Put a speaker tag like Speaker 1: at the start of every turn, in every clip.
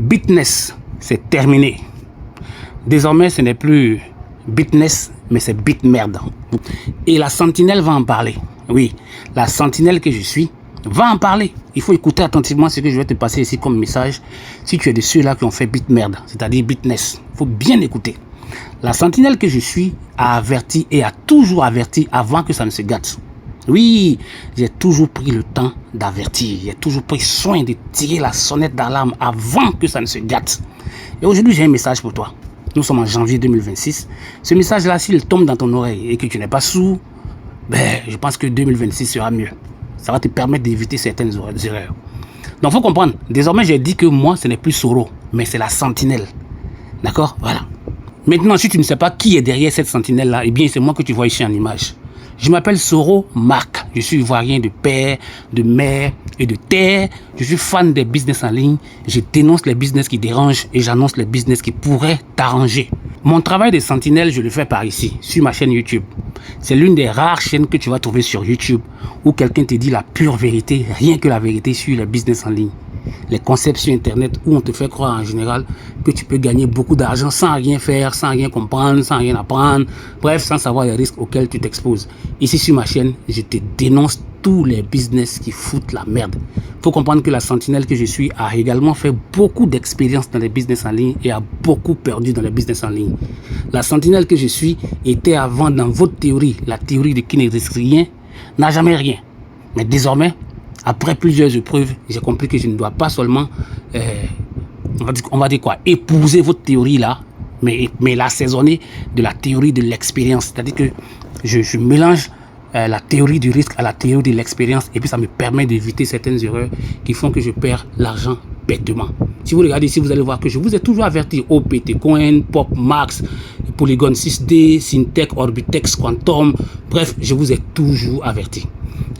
Speaker 1: Bitness, c'est terminé. Désormais, ce n'est plus Bitness, mais c'est Bitmerde. Et la sentinelle va en parler. Oui, la sentinelle que je suis va en parler. Il faut écouter attentivement ce que je vais te passer ici comme message. Si tu es de ceux-là qui ont fait Bitmerde, c'est-à-dire Bitness, il faut bien écouter. La sentinelle que je suis a averti et a toujours averti avant que ça ne se gâte. Oui, j'ai toujours pris le temps d'avertir. J'ai toujours pris soin de tirer la sonnette d'alarme avant que ça ne se gâte. Et aujourd'hui, j'ai un message pour toi. Nous sommes en janvier 2026. Ce message-là, s'il tombe dans ton oreille et que tu n'es pas sourd, je pense que 2026 sera mieux. Ça va te permettre d'éviter certaines erreurs. Donc, il faut comprendre. Désormais, j'ai dit que moi, ce n'est plus Soro, mais c'est la sentinelle. D'accord? Voilà. Maintenant, si tu ne sais pas qui est derrière cette sentinelle-là, eh bien, c'est moi que tu vois ici en image. Je m'appelle Soro Marc. Je suis ivoirien de père, de mère et de terre. Je suis fan des business en ligne. Je dénonce les business qui dérangent et j'annonce les business qui pourraient t'arranger. Mon travail de sentinelle, je le fais par ici, sur ma chaîne YouTube. C'est l'une des rares chaînes que tu vas trouver sur YouTube où quelqu'un te dit la pure vérité, rien que la vérité sur les business en ligne. Les concepts sur Internet où on te fait croire en général que tu peux gagner beaucoup d'argent sans rien faire, sans rien comprendre, sans rien apprendre, bref, sans savoir les risques auxquels tu t'exposes. Ici sur ma chaîne, je te dénonce tous les business qui foutent la merde. Il faut comprendre que la sentinelle que je suis a également fait beaucoup d'expérience dans les business en ligne et a beaucoup perdu dans les business en ligne. La sentinelle que je suis était avant dans votre théorie, la théorie de qui ne risque rien, n'a jamais rien. Mais désormais, après plusieurs épreuves, j'ai compris que je ne dois pas seulement, on va dire quoi, épouser votre théorie là, mais l'assaisonner de la théorie de l'expérience. C'est-à-dire que je mélange la théorie du risque à la théorie de l'expérience et puis ça me permet d'éviter certaines erreurs qui font que je perds l'argent bêtement. Si vous regardez ici, vous allez voir que je vous ai toujours averti. OPT Coin, Pop Max, Polygon 6D, Syntech, Orbitex, Quantum, bref, je vous ai toujours averti.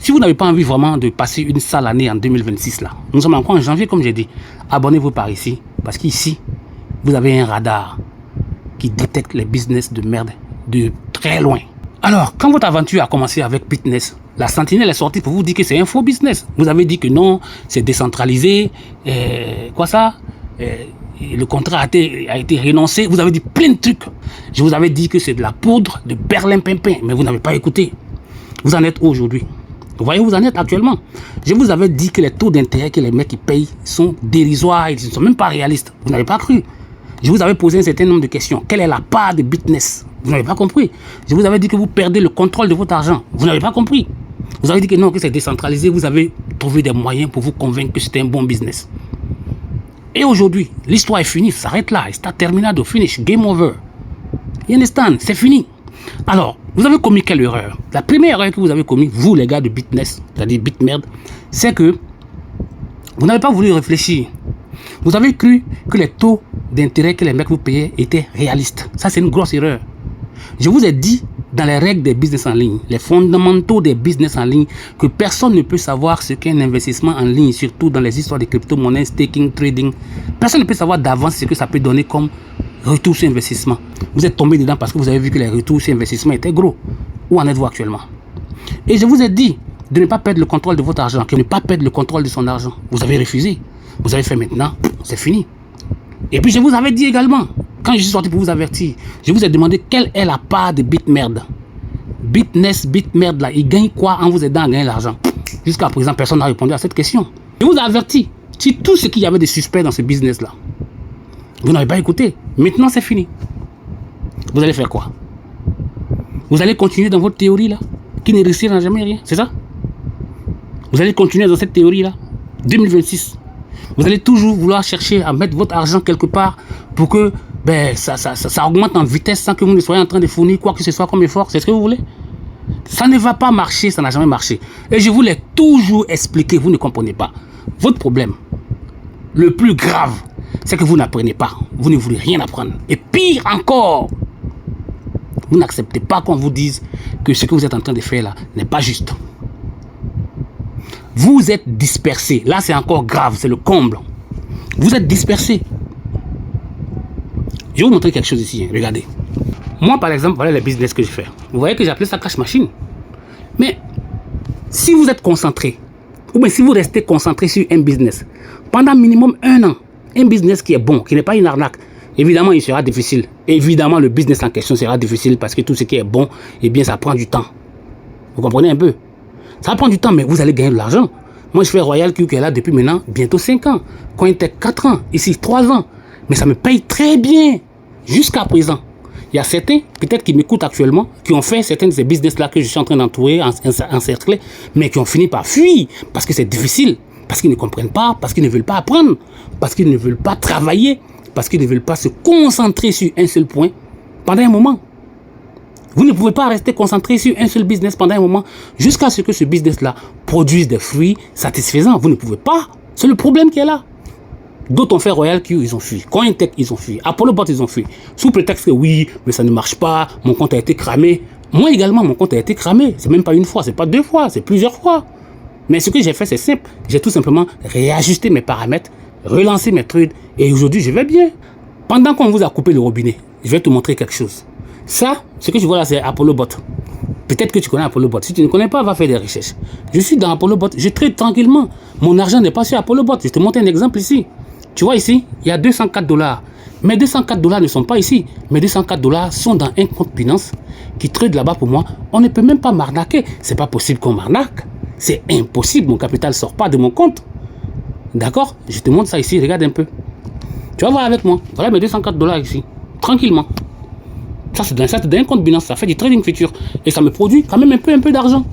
Speaker 1: Si vous n'avez pas envie vraiment de passer une sale année en 2026 là, nous sommes encore en janvier comme j'ai dit, abonnez-vous par ici, parce qu'ici, vous avez un radar qui détecte les business de merde de très loin. Alors, quand votre aventure a commencé avec Bitness, la sentinelle est sortie pour vous dire que c'est un faux business. Vous avez dit que non, c'est décentralisé, quoi ça le contrat a été renoncé, vous avez dit plein de trucs. Je vous avais dit que c'est de la poudre de Berlin-Pimpin, mais vous n'avez pas écouté. Vous en êtes où aujourd'hui? Vous voyez où vous en êtes actuellement. Je vous avais dit que les taux d'intérêt que les mecs ils payent sont dérisoires, ils ne sont même pas réalistes. Vous n'avez pas cru. Je vous avais posé un certain nombre de questions. Quelle est la part de Bitness? Vous n'avez pas compris. Je vous avais dit que vous perdez le contrôle de votre argent. Vous n'avez pas compris. Vous avez dit que non, que c'est décentralisé. Vous avez trouvé des moyens pour vous convaincre que c'était un bon business. Et aujourd'hui, l'histoire est finie. Ça s'arrête là. It's terminado, finish, game over. You understand? C'est fini. Alors, vous avez commis quelle erreur? La première erreur que vous avez commis, vous les gars de Bitness, c'est-à-dire Bitmerde, c'est que vous n'avez pas voulu réfléchir. Vous avez cru que les taux d'intérêt que les mecs vous payaient étaient réalistes. Ça, c'est une grosse erreur. Je vous ai dit, dans les règles des business en ligne, les fondamentaux des business en ligne, que personne ne peut savoir ce qu'est un investissement en ligne, surtout dans les histoires de crypto-monnaies, staking, trading. Personne ne peut savoir d'avance ce que ça peut donner comme retour sur investissement. Vous êtes tombé dedans parce que vous avez vu que les retours sur investissement étaient gros. Où en êtes-vous actuellement? Et je vous ai dit de ne pas perdre le contrôle de votre argent, de ne pas perdre le contrôle de son argent. Vous avez refusé. Vous avez fait maintenant, c'est fini. Et puis je vous avais dit également, quand je suis sorti pour vous avertir, je vous ai demandé quelle est la part de Bitmerde. Bitness, Bitmerde là, il gagne quoi en vous aidant à gagner l'argent? Jusqu'à présent, personne n'a répondu à cette question. Je vous ai averti, si tout ce qu'il y avait de suspect dans ce business là, vous n'avez pas écouté. Maintenant, c'est fini. Vous allez faire quoi? Vous allez continuer dans votre théorie là, qui ne réussira jamais rien, c'est ça? Vous allez continuer dans cette théorie là, 2026. Vous allez toujours vouloir chercher à mettre votre argent quelque part pour que ça augmente en vitesse sans que vous ne soyez en train de fournir quoi que ce soit comme effort. C'est ce que vous voulez? Ça ne va pas marcher, ça n'a jamais marché. Et je vous l'ai toujours expliqué, vous ne comprenez pas. Votre problème, le plus grave, c'est que vous n'apprenez pas. Vous ne voulez rien apprendre. Et pire encore, vous n'acceptez pas qu'on vous dise que ce que vous êtes en train de faire là n'est pas juste. Vous êtes dispersés. Là, c'est encore grave, c'est le comble. Vous êtes dispersés. Je vais vous montrer quelque chose ici. Hein. Regardez. Moi, par exemple, voilà les business que je fais. Vous voyez que j'ai appelé ça cash machine. Mais si vous êtes concentré, ou bien si vous restez concentré sur un business pendant minimum 1 an, Un business qui est bon, qui n'est pas une arnaque, évidemment, il sera difficile. Évidemment, le business en question sera difficile parce que tout ce qui est bon, eh bien, ça prend du temps. Vous comprenez un peu? Ça prend du temps, mais vous allez gagner de l'argent. Moi, je fais Royal Q qui est là depuis maintenant bientôt 5 ans. Cointech 4 ans, ici 3 ans. Mais ça me paye très bien jusqu'à présent. Il y a certains, peut-être qui m'écoutent actuellement, qui ont fait certains de ces business-là que je suis en train d'entourer, encercler, mais qui ont fini par fuir parce que c'est difficile, parce qu'ils ne comprennent pas, parce qu'ils ne veulent pas apprendre, parce qu'ils ne veulent pas travailler, parce qu'ils ne veulent pas se concentrer sur un seul point pendant un moment. Vous ne pouvez pas rester concentré sur un seul business pendant un moment jusqu'à ce que ce business-là produise des fruits satisfaisants. Vous ne pouvez pas. C'est le problème qui est là. D'autres ont fait Royal Q, ils ont fui. Cointech, ils ont fui. Apollo Bot, ils ont fui. Sous prétexte que oui, mais ça ne marche pas, mon compte a été cramé. Moi également, mon compte a été cramé. C'est même pas une fois, c'est pas 2 fois, c'est plusieurs fois. Mais ce que j'ai fait, c'est simple. J'ai tout simplement réajusté mes paramètres, relancé mes trades, et aujourd'hui, je vais bien. Pendant qu'on vous a coupé le robinet, je vais te montrer quelque chose. Ça, ce que je vois là, c'est Apollo Bot. Peut-être que tu connais Apollo Bot. Si tu ne connais pas, va faire des recherches. Je suis dans Apollo Bot, je trade tranquillement. Mon argent n'est pas sur Apollo Bot. Je te montre un exemple ici. Tu vois ici, il y a 204 $. Mais 204 $ ne sont pas ici. Mais 204 $ sont dans un compte Binance qui trade là-bas pour moi. On ne peut même pas m'arnaquer. C'est pas possible qu'on m'arnaque. C'est impossible. Mon capital ne sort pas de mon compte. D'accord? Je te montre ça ici. Regarde un peu. Tu vas voir avec moi. Voilà mes 204 $ ici. Tranquillement. Ça, c'est dans un compte Binance. Ça fait du trading futur. Et ça me produit quand même un peu d'argent.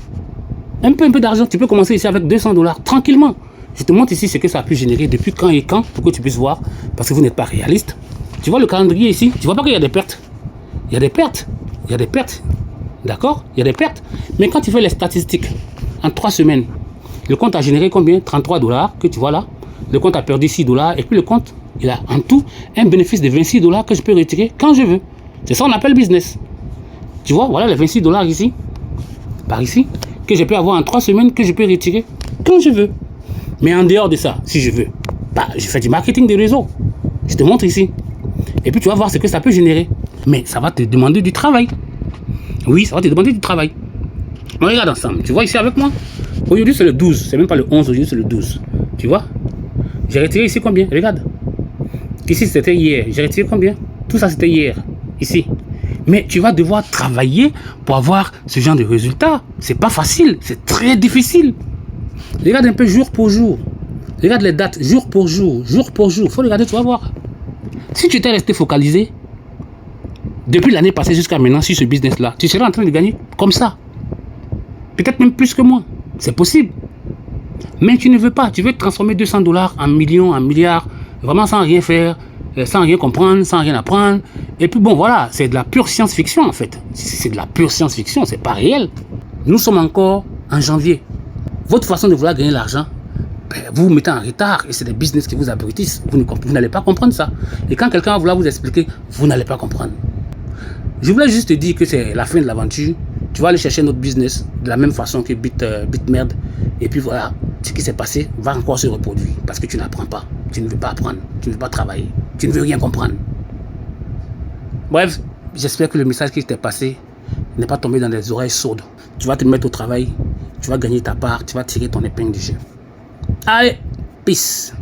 Speaker 1: Un peu d'argent. Tu peux commencer ici avec 200 $. Tranquillement. Je te montre ici ce que ça a pu générer depuis quand et quand pour que tu puisses voir. Parce que vous n'êtes pas réaliste. Tu vois le calendrier ici. Tu vois pas qu'il y a des pertes. Il y a des pertes. Il y a des pertes. D'accord? Il y a des pertes. Mais quand tu fais les statistiques, en 3 semaines, le compte a généré combien? 33 $ que tu vois là. Le compte a perdu 6 $. Et puis le compte, il a en tout un bénéfice de 26 $ que je peux retirer quand je veux. C'est ça qu'on appelle business. Tu vois, voilà les 26 $ ici. Par ici. Que je peux avoir en 3 semaines, que je peux retirer quand je veux. Mais en dehors de ça, si je veux, bah, je fais du marketing de réseau. Je te montre ici. Et puis tu vas voir ce que ça peut générer. Mais ça va te demander du travail. Oui, ça va te demander du travail. On regarde ensemble. Tu vois ici avec moi? Aujourd'hui c'est le 12. C'est même pas le 11, aujourd'hui c'est le 12. Tu vois? J'ai retiré ici combien? Regarde. Ici c'était hier. J'ai retiré combien? Tout ça c'était hier. Ici. Mais tu vas devoir travailler pour avoir ce genre de résultats. C'est pas facile. C'est très difficile. Regarde un peu jour pour jour. Regarde les dates jour pour jour. Jour pour jour. Il faut regarder, tu vas voir. Si tu étais resté focalisé depuis l'année passée jusqu'à maintenant sur ce business-là, tu serais en train de gagner comme ça. Peut-être même plus que moi. C'est possible. Mais tu ne veux pas. Tu veux transformer 200 $ en millions, en milliards, vraiment sans rien faire, sans rien comprendre, sans rien apprendre. Et puis bon, voilà, c'est de la pure science-fiction en fait. C'est de la pure science-fiction, c'est pas réel. Nous sommes encore en janvier. Votre façon de vouloir gagner l'argent, vous vous mettez en retard et c'est des business qui vous abrutissent. Vous n'allez pas comprendre ça. Et quand quelqu'un va vouloir vous expliquer, vous n'allez pas comprendre. Je voulais juste te dire que c'est la fin de l'aventure. Tu vas aller chercher notre business de la même façon que BitMerd. Et puis voilà, ce qui s'est passé va encore se reproduire. Parce que tu n'apprends pas. Tu ne veux pas apprendre. Tu ne veux pas travailler. Tu ne veux rien comprendre. Bref, j'espère que le message qui t'est passé n'est pas tombé dans des oreilles sourdes. Tu vas te mettre au travail. Tu vas gagner ta part. Tu vas tirer ton épingle du jeu. Allez, peace.